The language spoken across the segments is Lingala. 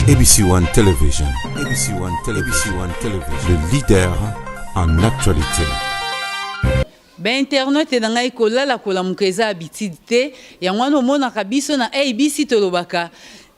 ABC One Television. ABC One Television. ABC One Television. Le leader en actualité. Ben internet et nanga ikola la kola mukeza habitude ya ngwana mona kabiso na ABC tolobaka.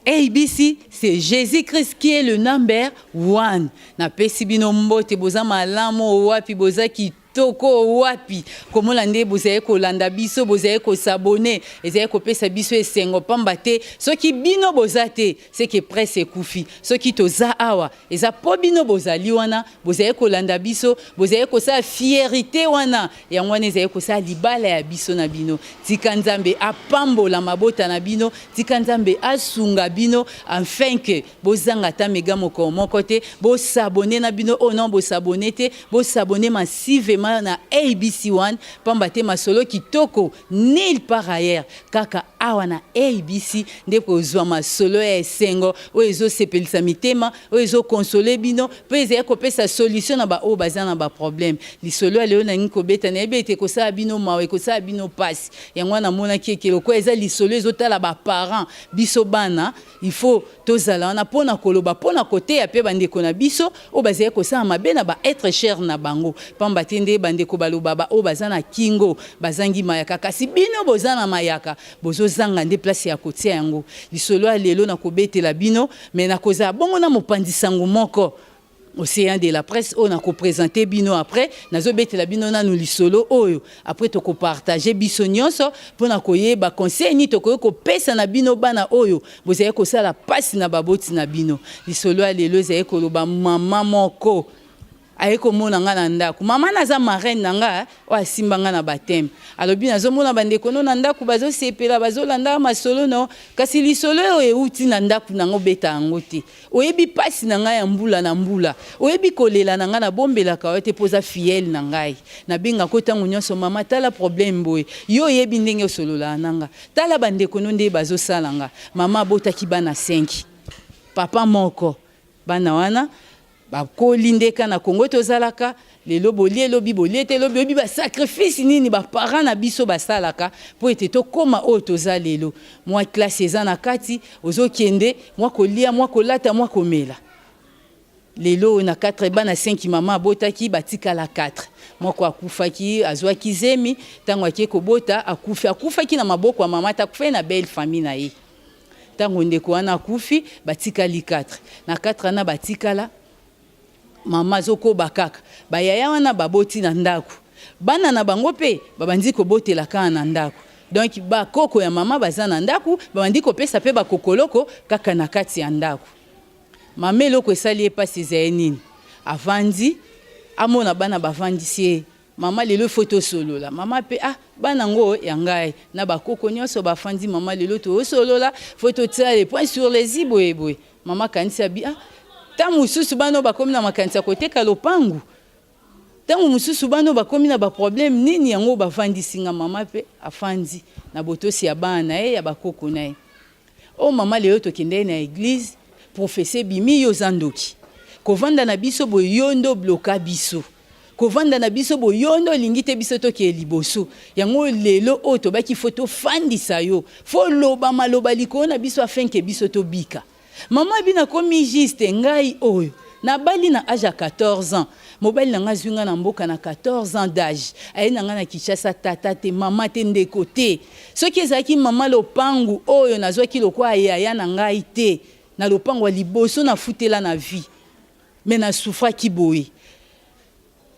ABC, c'est Jésus-Christ qui est le number one. Na pesi bino mbote boza malamo wapi boza ki toko wapi komo lande bozaye ko landa biso bozaye ko s'abonner ezaye ko pesa biso esengo pambate soki bino bozate c'est que presse kufi soki toza awa eza po bino bozali wana bozaye ko landa biso bozaye ko sa fierté wana ya ngwana ezaye ko sa libala ya biso na bino tika nzambe apambola mabota na bino tika nzambe asunga bino afin que bozanga ta mega moko te bo s'abonner na bino oh non bo s'abonner te bo s'abonner massivement na ABC One pambate masolo kitoko nil par ailleurs kaka awa na ABC ndeko zwa masolo ya esengo oezo sepelisa mitema oezo consoler bino peze ko pesa solution na ba o bazana ba problème lisolo leo na ngiko beta na ebete ko sa bino mawe ko sa bino passe yangwa na mona kekelo ko eza lisolo ezotala ba parents biso bana il faut tozala na pona koloba pona côté ya pe bandeko na biso o bazaya ko sa mabe na ba être cher na bango pambate bandeko baloba ba o bazana kingo bazangi mayaka kasi bino bozana mayaka bozozanga nde place ya kotia yango lisolo lelo na kobetela bino mais na koza bongo na mopandisango moko Océan de la presse on a présenter bino après nazo betela bino na no lisolo oyo après to ko partager biso nyonso pona koyeba conseil ni to ko pesa na bino bana oyo bozaye ko sala passe na baboti na bino lisolo lelo zaye ko loba mama moko ayeko mona nga na ndako mama naza marraine nanga o asimba nga na batem alobi nazo mona bandeko no na ndako bazo sepela bazo landa masolo no kasi lisolo e uti na ndako nango beta yango te oyebi pasi nanga ya mbula na mbula oyebi kolela nanga na bombela ka ote poza fiel nangai na binga ko tango nyonso mama tala problème boy yo yebi ndenge osolola nanga tala bandeko no nde bazo salanga mama bota kibana 5 papa moko bana wana ba kolindeka na Congo tozalaka lelo bolie lobi bolie te lobi obi ba sacrifice nini ba parents na biso basalaka po ete to koma o tozalelo moi classe eza na kati ozokende moi kolia moi kolata moi komela lelo na 4 bana 5 mama botaki batika la 4 moi ko akufaki azwaki zemi tango ake kobota akufaki na maboko ya mama takufa na belle famille na ye tango ndeko wana akufi batika li 4 na 4 na batika la mama zoko bakaka bayaya wana baboti na ndako bana na bango pe babandi ko botela kana na ndako donc ba koko ya mama bazana ndako babandi ko pesa pe ba kokoloko kaka na kati ya ndako mama loko esali epasi zaenini avandi amona bana bavandisi mama lelo photo solola mama pe bana ngo ya ngai na ba koko nyonso bafandi mama lelo to solola photo tia les points sur les i boye mama kanisa bi tamu mususu bano bakomi na makanisa koteka lopangu tamu mususu bano bakomi na ba problème nini yango bafandisi nga mama pe afandi na botosi ya bana ya bakoko na ye o mama leo to kende na église professeur bimi yo zandoki kovanda na biso boyondo bloka biso kovanda na biso boyondo lingite biso to ke liboso yango lelo o to baki photo fandisa yo fo loba maloba likona biso afin ke biso to bika Maman bina komi juste ngai oyo na bali na âge à 14 ans mobali na ngazunga na mboka na 14 ans d'âge ayi na ngana Kinshasa tata te mama te ndeko te soki ezaki mama lopangu oyo nazwaki lokwa yaya na ngai te na lopangu wa liboso na futela na vie mais na souffra ki boye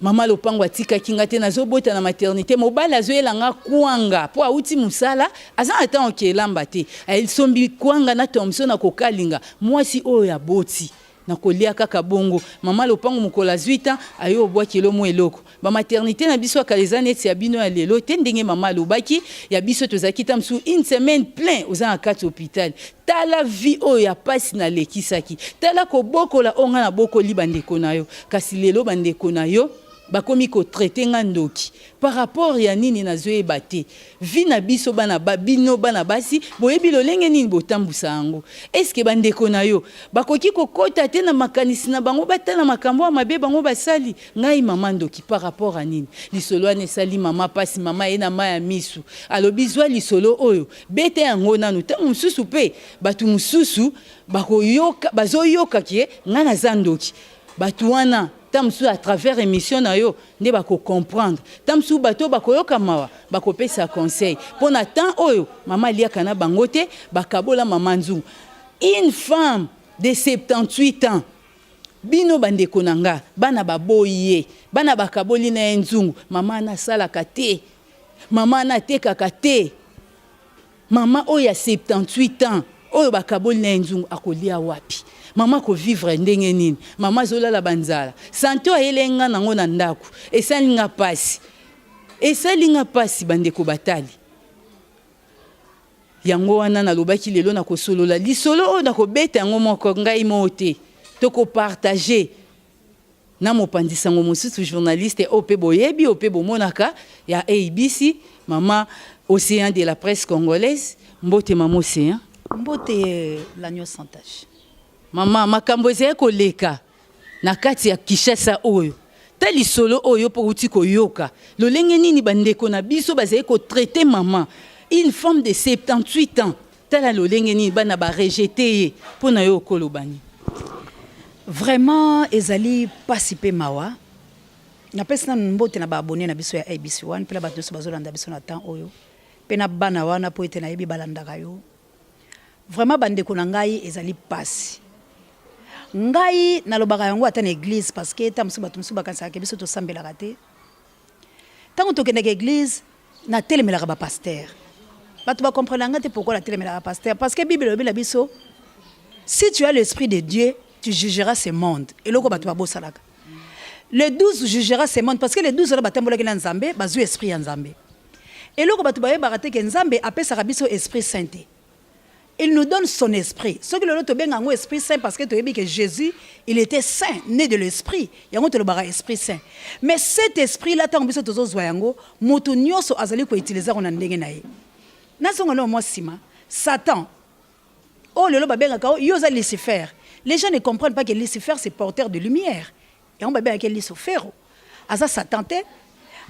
mama lopango atika kinga te nazobota na maternité mobala azoyelanga kuanga po auti musala aza ata okelamba te el sombi kuanga na tomso na kokalinga mwasi oyo ya boti na kolia kaka bongo mama lopango mukola 8 ans ayo bwa kilo mo eloko ba maternité na biso akaleza neti ya bino ya lelo te ndenge mama lobaki ya biso tozaki tamsu une semaine plein oza na kati hôpital tala vie oyo ya pasi na lekisaki tala ko bokola onga na bokoli bandeko na yo kasi lelo bandeko na yo bakomi ko traiter nga ndoki par rapport ya nini nazoye bate vi na biso bana babino bana basi boyebi lolenge nini botambusa yango est-ce que bandeko na yo bakoki kokota te na makanisi na bango batala makambo ya mabe bango basali ngai mama ndoki par rapport à nini lisolo ane sali mama pasi mama ena maya misu alobi zwa lisolo oyo bete yango nanu ta mususu pe batu mususu bakoyoka bazoyoka ki nga na zandoki batu wana tamsu à travers émission na yo nde bako comprendre tamsu bato bakoyoka mawa bakopesa conseil pona temps oyo mama liaka na bangote bakabola mama nzungu une femme de 78 ans bino bandeko nanga bana baboye bana bakaboli na nzungu mama na sala kate mama na tekaka te mama oya 78 ans oyo bakaboli na nzungu akolia wapi mama ko vivre ndenge nini mama zolala banzala santo ayelenga nango na ndako esalinga pasi bandeko batali yango wana nalobaki lelo na kosolola lisolo oyo na kobeta yango moko ngai mote toko partager na mopandisa ngo mosusu journaliste ope boyebi ope bomonaka ya ABC mama Océan de la presse congolaise mbote mama Océan mbote l'agneau sans tache. Mama makambo ezali koleka na kati ya Kinshasa oyo tali solo oyo po uti koyoka lolenge nini bandeko na biso bazali ko traiter mama une femme de 78 ans tala lolenge nini bana ba rejeter pona yo kolobani vraiment ezali pasipe mawa na pesa mbote na ba abonné na biso ya ABC1 pela bato so bazolanda biso na temps oyo pena bana wana po ete na yebi balandaka yo vraiment bandeko na ngai ezali pasi ngai nalobaka yango ata na église parce que tamsu bato musu bakansaka biso to sambelaka te tango tokendaka église na telemelaka ba pasteur bato ba comprendre ngate pourquoi la telemelaka pasteur parce que bible lobi la biso si tu as l'esprit de Dieu tu jugeras ce monde et loko bato ba bosalaka le 12 jugera ce monde parce que les 12 là batambolaki na nzambe bazu esprit ya nzambe et loko bato ba yebaka te ke nzambe apesa biso esprit saint. Il nous donne son esprit. Ce que l'autre bien un esprit saint parce que tu as dit que Jésus, il était saint, né de l'esprit. Il y a un esprit saint. Mais cet esprit là, tant que tu as zoyango, motonio so azali ko utiliser on andenge nae. Na songo no mo sima, Satan. Oh le loba bien kao, yoza Lucifer. Les gens ne comprennent pas que Lucifer c'est porteur de lumière. Et on va bien que Lucifer. Asa Satan te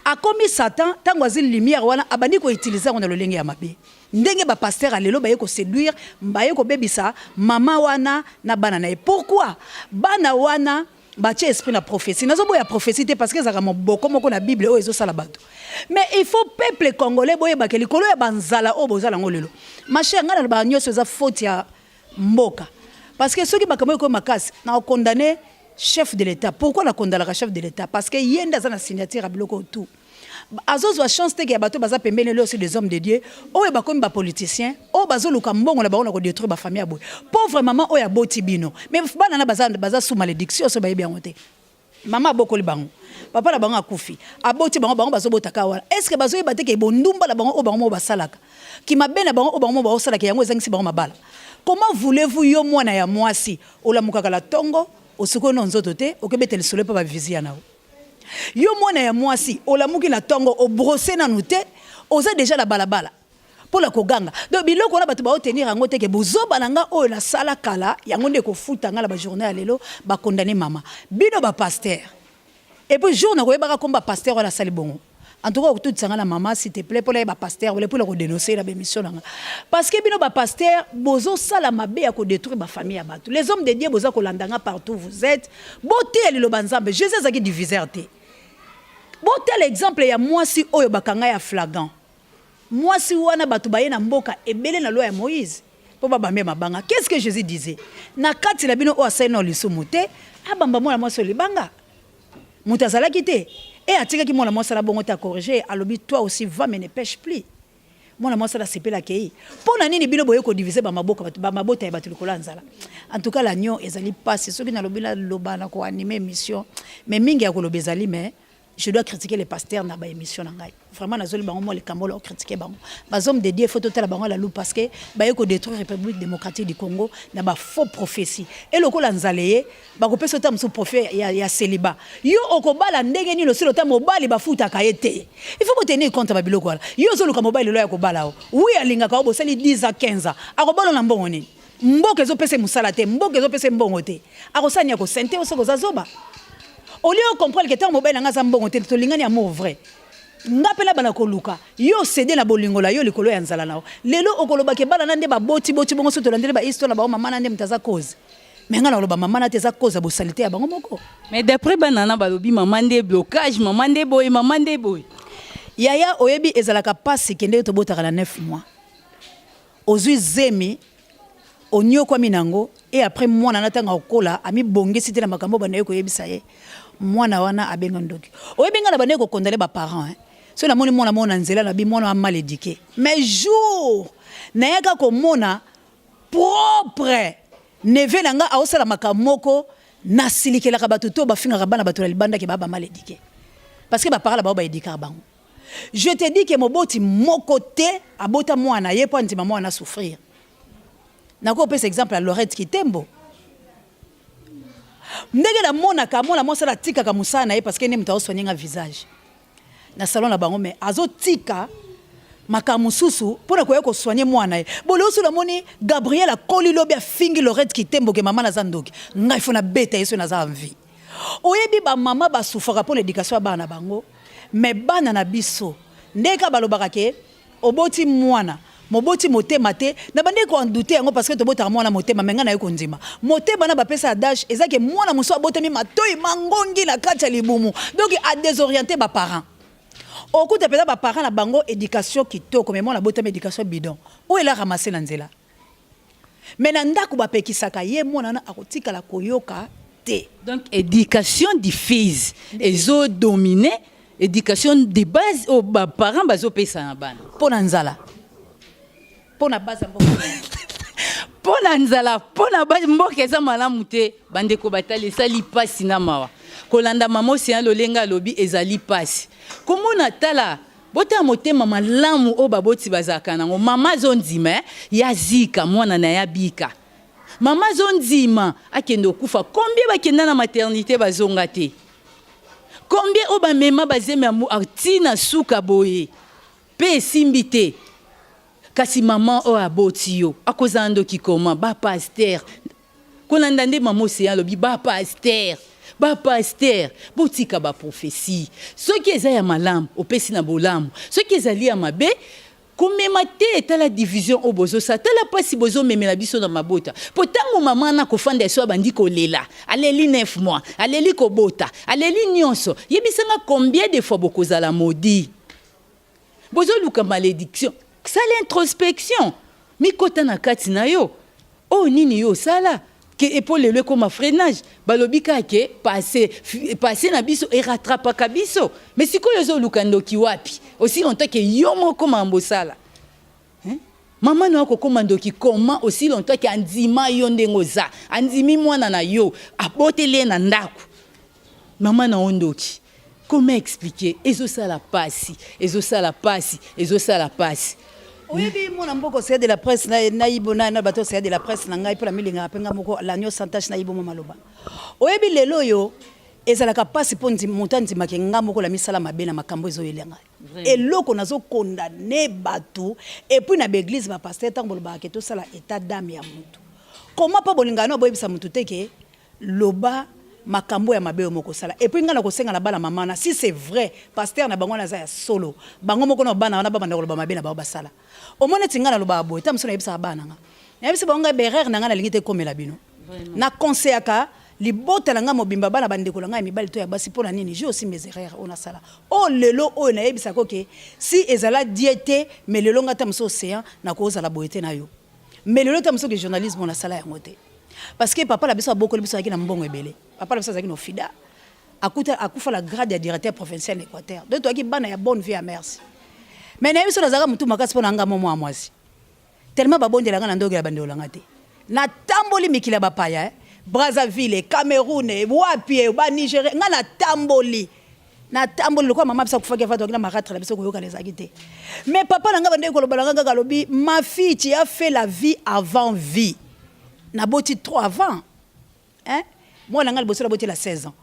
a commis Satan tango azili lumière wana abandi ko utiliser on le lenge ya mabe. Ndenge ba pasteur alelo baye ko séduire baye ko bebisa mama wana na bana na. Pourquoi bana wana ba tie esprit na prophétie nazo boya prophétie te parce que ça mo boko moko na Bible o ezo sala bato mais il faut peuple congolais boye ba keli kolo ya banzala o bozala ngolelo mache ngana ba nyoso za faute ya mboka parce que ceux qui ba kamoy ko makasi na condamner chef de l'État. Pourquoi la condamner le chef de l'État? Parce que yenda za na signature à bloquer tout. Azo zo chance te ke bato baza pembele aussi des hommes de Dieu. O e ba comme ba politicien, o bazo luka mbongo na ba on ko détruire ba famille aboy. Pauvre maman o ya boti bino. Mais bana na baza sous malédiction so ba yebi ngote. Maman bokoli bango. Papa la bango akufi. Aboti bango bazo botaka wala. Est-ce que bazo yeba te ke bondumba la bango o bango ba salaka. Ki mabena bango o bango ba salaka yango ezangisi bango mabala. Comment voulez-vous yo mwana ya mwasi olamukaka la tongo osiko no nzoto te okebetele solo pa ba vizia nao. Yo mwana ya mwasi olamuki na tongo o brosser na nute oza déjà la balabala pour la koganga donc biloko na bato ba tenir yango te ke bozoba nanga o na sala kala yango nde ko futa nga la ba journée ya lelo ba condamner mama bino ba pasteur et puis jour na ko yeba comme ba pasteur wala sali bongo en tout cas tout sanga na mama s'il te plaît pour les ba pasteur pour la ko dénoncer la émission nanga parce que bino ba pasteur bozo sala mabe ya ko détruire ba famille ya bato les hommes de Dieu boza ko landanga partout vous êtes boté le banzambe Jésus azaki diviseur te. Bon tel exemple ya mwasi oyo bakanga ya flagrant. Mwasi wana batu baye na mboka ebele na loi ya Moïse. Po baba mema banga. Qu'est-ce que Jésus disait? Na kati la bino o aseno lisumu te, abamba mwana mwasi libanga. Mutazala kite. Et atika ki mwana mwasi la bongo ta corriger, alobi toi aussi va mais ne pêche plus. Mwana mwasi la sepela kei. Pona nini bino boye ko diviser ba maboka batu ba mabota ya batu likola nzala. En tout cas la nyon ezali passe ceux qui na lobi la loba na ko animer mission. Mais mingi ya ko lobezali mais je dois critiquer les pasteurs dans l'émission. Vraiment, nazoli bango mo le Cambolo critiquer bango. Bazom dédié photo tela bango la lou parce que ba yeko détruire République démocratique du Congo na ba faux prophétie. Et loko la nzaleye ba ko pesa tam so prophète ya célibat. Yo okobala ndenge ni lo silo tam mobali ba futa kayete. Il faut tenir compte ba biloko la. Yo zo luka mobali lo ya ko bala o. Oui alinga ka bo sali 10 à 15 ans. Akobalo na mbongo ni. Mboke zo pesa musala te, mboke zo pesa mbongo te. Akosani ko sente o soko zazoba. Au lieu de comprendre que ton mobile nga zambongo te to lingani amour vrai. Ngapela bana ko luka. Yo cédé na bolingo la yo likolo ya nzala nao. Lelo okoloba ke bana nande ba boti bongo so to landele ba histoire na ba mama nande mtaza cause. Mais nga na loba mama na teza cause bo salité ya bango moko. Mais d'après banana balobi mama nde blocage, mama nde boy, mama nde boy. Yaya oyebi ezalaka pasi kende to botaka la 9 mois. Ozui zemi onyo kwa minango et après moi na natanga okola ami bongisi te na makambo bana ko yebisa ye. Mwana wana abenga ndoki. Oyebenga na bane ko condamner ba parents hein. So na moni mwana mona nzela na bi mwana mal éduqué. Mais jour na yaka ko mona propre neve nanga aosala makamoko na silikela ka batuto ba finga bana batola libanda ke baba mal éduqué. Parce que ba parents ba éduquer bango. Je te dis que moboti mokote abota mwana ye po ntima mwana souffrir. Nako pesa exemple à Lorette Kitembo. Ndenge la mona mwasa la tika ka musana ye parce que ne mta soigner un visage. Na salon la bango mais azo tika makamususu pona ko yeko soigner mwana ye. Bolo so la moni Gabriel a kolilo bia fingi Lorette Kitembo ke mama na zandoki. Ngai fona beta yeso na za envie. Oyebi ba mama ba souffra pour l'éducation bana bango mais bana na biso ndeka balobaka ke oboti mwana moboti motema te na bande ko andouter yango parce que to bota mwana motema menga na yeko ndima motema na bapesa adage ezake mwana muso abotami matoi mangongi na kati ya libumu donc a désorienter ba parents okuta peza ba parents na bango éducation kitoko mais mwana botami éducation bidon o ela ramasser na nzela mais na ndako bapekisaka ye mwana na akotika la koyoka te donc éducation diffuse ezo dominer éducation de base aux parents bazo pesa na bana pona nzala pona base mboka pona nzala pona base mboka eza malamu te bandeko batali sali pasi na mawa kolanda mama osia lolenga lobi ezali pasi komona tala bota motema malamu o baboti bazaka nango mama zondima ya zika mwana na ya bika mama zondima akendo kufa combien bakenda na maternité bazonga te combien o ba mema bazeme amu artina suka boye pe simbite kasi maman o aboti yo akozando ki koma ba pasteur kolanda nde mama osia lobi ba pasteur botika ba prophétie soki eza ya malamu opesi na bolamu soki ezali ya mabe komema te etala division o bozo sa tala pasi bozo memela biso na mabota po tango mama na kofanda eso bandi kolela aleli 9 mois aleli kobota aleli nyonso yebisanga combien de fois bokozala maudit bozo luka malédiction ça l'introspection mikota na kati na yo o nini yo sala que épaule le comme freinage balobi ka ke passer na biso et rattraper ka biso mais siko yozo lukando ki wapi aussi longtemps que yo moko mambosala hein maman no ko komando ki comment aussi longtemps que andima yo ndengoza andimi mwana na yo abotele na ndako maman na ondoki comment expliquer ezo sala pasi oyebi mona mboko c'est de la presse na ibona na bato c'est de la presse na ngai pela milinga penga moko l'agneau santache na ibo maloba oyebi lelo yo ezalaka pasi ponzi motanzi makenga moko la misala mabe na makambo ezo yelenga eloko nazo condamner bato et puis na l'église ba pasteur tango ba ke to sala état d'âme ya mutu comment pas bolingano boyebisa mutu teke loba makambo ya mabe moko sala et puis ngana ko senga na bala mama na si c'est vrai pasteur na bango na za ya solo bango moko na bana na baba na loba mabe na ba sala au moins tingana loba boy tam sona yebisa bana nga yebisa bango berer na ngana lingite komela bino na conseillaka libota langa mobimba bana bandeko langa mibali to ya basi pona nini je aussi mes erreurs on a sala oh lelo o na yebisa ko ke si ezala diété mais lelo ngata mso océan na ko za la boyete na yo mais lelo tam so que journalisme on a sala ya ngote parce que papa la biso boko le bisoaki na mbongo ebele papa la biso zaki no fida akufa la grade ya directeur provincial d'Équateur donc toi qui bana ya bonne vie à merci mais na biso nazaka mutu makasi pona nga momo amwasi tellement babondela nga na ndoge ya bandelo langa te na tamboli mikila bapaya Brazzaville, Cameroun, wapi ba Nigeria nga na tamboli na tamboli le quoi maman ça kufa va donc na maratre la biso ko yoka les agité mais papa nanga bande ko lobalanga kaka lobi ma fille tu as fait la vie avant vie na boti 3 avant hein moi nanga bosso la boti la 16 ans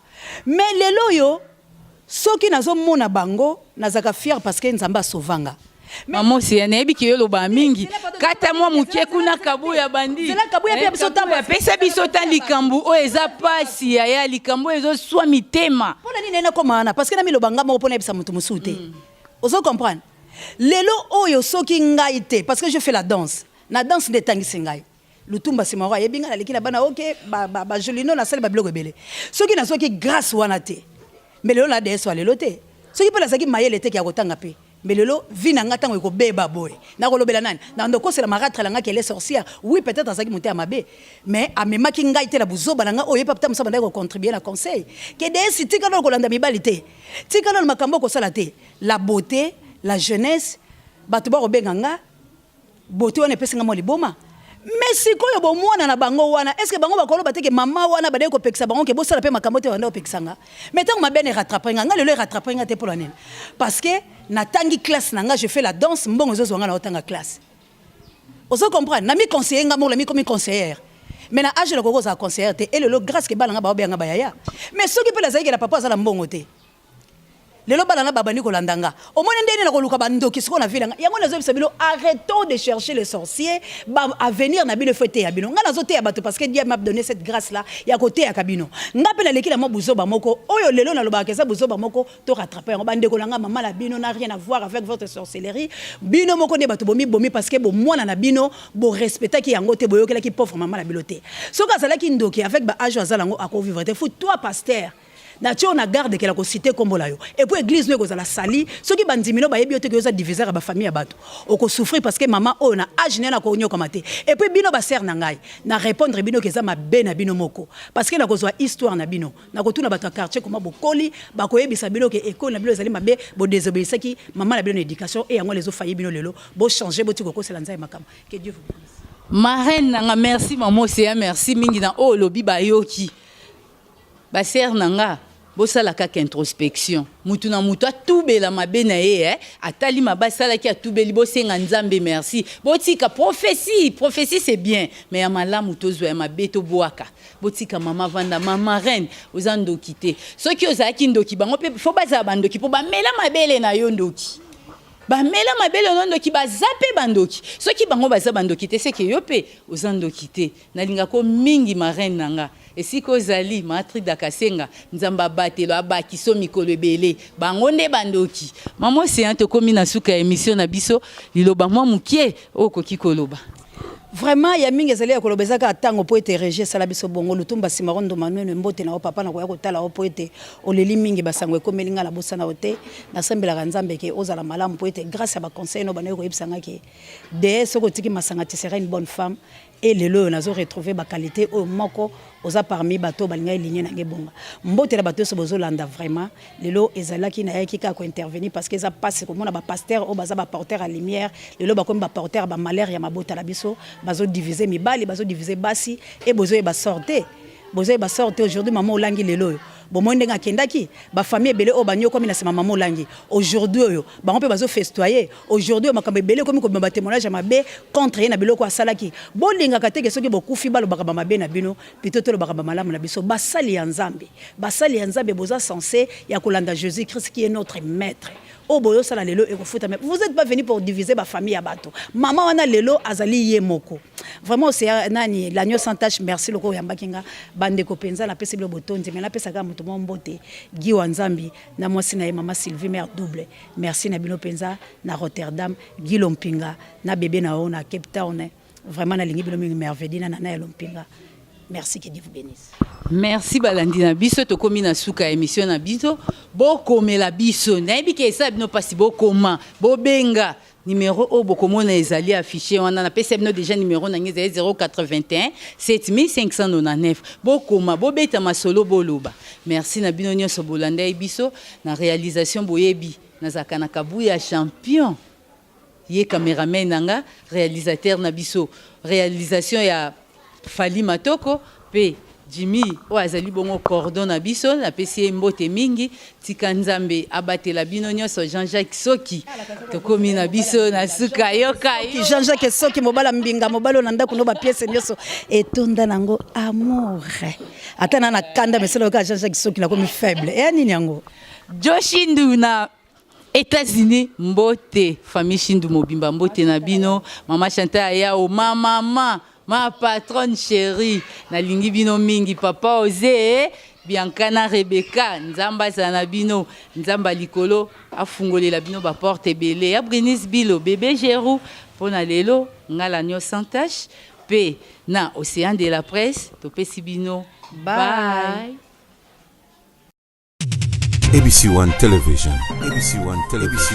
mais lelo yo soki nazo mona bango nazaka fier parce que nzamba sauvanga maman c'est un ebi ki yo ba mingi kata moi muke kuna kabu ya bandi c'est la kabu ya pia biso tamba pesa biso tan likambu o eza pasi ya likambu ezo swa mitema pona nini na komana parce que na milobanga mo pona bisa mutu musute ozo comprendre lelo oyo soki ngai te parce que je fais la danse na danse de tangisi ngai lutumba simaro yebinga na lekina bana OK ba jolino na sale ba blogo belé soki na soki grâce wana te mais lelo la DS wa lelo te soki pela saki mayele te ki akotanga pe mais lelo vina ngata ngo ko beba boy na ko lobela nani na ndoko c'est la maratre la ngaki elle est sorcière oui peut-être saki monter à mabe mais amema ki ngai te la buzoba na nga oye papa msaba ndako contribuer na conseil que DS tika no ko landa mibalité tika no makambo ko sala te la beauté la jeunesse batu ba ko benga nga beauté wana pesa nga mo liboma mais sikoyo bo mwana na bango wana est-ce que bango bakolo bateke mama wana bade ko pekisa bango ke bo sala pe makambo te wanda opekisanga mais tant ma bene rattraper nga le rattraper nga te pour la nene parce que na tangi classe nanga je fais la danse mbongo zo zwanga na otanga classe ozo comprendre na mi conseiller nga mo la mi comme conseillère mais na âge le koko za conseillère te et le grâce ke balanga ba obenga ba yaya mais soki pe la zaiki la papa za la mbongo te lelo balanga babani ko landanga au moins ndeni na ko luka bandoki siko na vilanga yango nazo bisabilo arrêtons de chercher les sorciers à venir na bino fete ya bino nga nazo te ya bato parce que Dieu m'a donné cette grâce là ya côté ya kabino nga pe na leki na mo buzoba moko oyo lelo na loba kesa buzoba moko to rattraper ngo bande ko langa mama la bino n'a rien à voir avec votre sorcellerie bino moko ne bato bomi parce que bo mwana na bino bo respecter ki yango te boyokela ki pauvre mama la biloté soka sala ki ndoki avec ba âge azalango ako vivre te faut toi pasteur na tio na garde que la ko cité kombo la yo et puis église no ko za la sali soki bandimino ba yebi te ko za diviser ba famille ya bato o ko souffrir parce que maman o na âge na ko nyoka mate et puis bino ba ser na ngai na répondre bino ke za mabe na bino moko parce que na ko zo histoire na bino na ko tuna bato quartier koma bokoli ba ko yebisa bino ke école na bino zali mabe bo désobéissaki ki maman na bino éducation et yango les o failli bino lelo bo changer bo tiko ko c'est lanza makam que Dieu vous bénisse marraine nanga merci maman c'est merci mingi na o lobi ba yoki ba ser nanga bosala kaka introspection mutu na mutu atubela mabe na ye atali mabasala ki atubeli bosenga nzambe merci botika prophétie c'est bien mais ya malamu tozwa ya mabe to boaka botika mama vanda mama reine ozandoki te soki ozaki ndoki bango pe fo bazala bandoki po bamela mabele na yo ndoki bamela mabele nondoki bazape bandoki soki bango baza bandoki te seke yo pe ozandoki te nalinga ko mingi marraine nanga esiko ozali matri dakasenga nzamba batelo abakiso mikolo ebele bango nde bandoki mama c'est te komi na suka émission na biso liloba mwa mukie okoki koloba vraiment ya mingi ezali ya kolobezaka atango po ete régie sala biso bongo lutumba simarondo manuel mbote na papa na koya kotala o po ete oleli mingi basango ekomelinga la bosana ote na sembelaka nzambe ke ozala malamu po ete grâce à ba conseil no bana ko yebisanga ke de soko tiki masanga ti serait une bonne femme et lelo nazo retrouver ba qualité o moko oza parmi bato balinga ligne na ngebonga mbote na bato so bozolanda vraiment lelo ezalaki na yaki ka ko intervenir parce que ça passe comme on a ba pasteur o baza ba porteur à lumière lelo ba comme ba porteur ba malheur ya mabota la biso bazo diviser mibali bazo diviser basi et bozo ba sorter aujourd'hui maman olangi lelo bon ndenga kendaki ba famille belé o banyo comme na sema maman olangi aujourd'hui oyo ba on peut bazo festoyer aujourd'hui makambe belé comme ko ba témoignage ya mabe contre na biloko asalaki bolinga kateke soki bokufi balo bakaba mabe na bino pitoto lo bakaba malamu na biso basali ya nzambe boza censé ya kolanda Jésus Christ qui est notre maître. Oh boyo sala lelo et mais vous êtes pas venu pour diviser ma famille à bateau. Maman wana lelo azali yemoko. Vraiment c'est nani l'agneau sans tache merci loko yamba kinga bande ko penza na pesa bilo botonzi mais na pesa ka mutu mbote Guy Wanzambi na mwasi na mama Sylvie mère double. Merci na bino penza na Rotterdam Guy Lompinga na bébé na ona Cape Town. Vraiment na lingi bilo merveille na na Lompinga. Merci, que Dieu vous bénisse. Merci balandi na biso to komi na suka émission na biso bo komela biso na bi ke sa bino pasi bo koma bo benga numéro o bo komona ezali affiché wana na pesa bino déjà numéro na ngeze 081 7599 bo koma bo beta masolo boloba. Merci na bino nyonso bolanda biso na réalisation boyebi na zakana kabuya champion ye cameraman nanga réalisateur na biso réalisation ya Fali Matoko pe Jimmy oyo azali bongo cordon na biso napesi ye mbote mingi tika nzambe abatela bino nyonso Jean-Jacques Soki tokomi na biso na suka yokai Jean-Jacques Soki mobala mbinga mobala na ndako no ba pièce nyonso etonda nango amour ata na kanda meselo ka Jean-Jacques Soki na komi faible e nini yango Joshindu na États-Unis mbote famille Shindu mobimba mbote na bino mama Chantal Ayao mama ma patronne chérie na lingi bino mingi papa Ozé Bianca Rebecca nzamba sana bino nzamba likolo afungolela bino ba porte belé ya Brinis Bilo bébé Gérou pona lelo ngala nyo santache pe na Océan de la Presse topesi bino bye. ABC One Television. ABC One Television.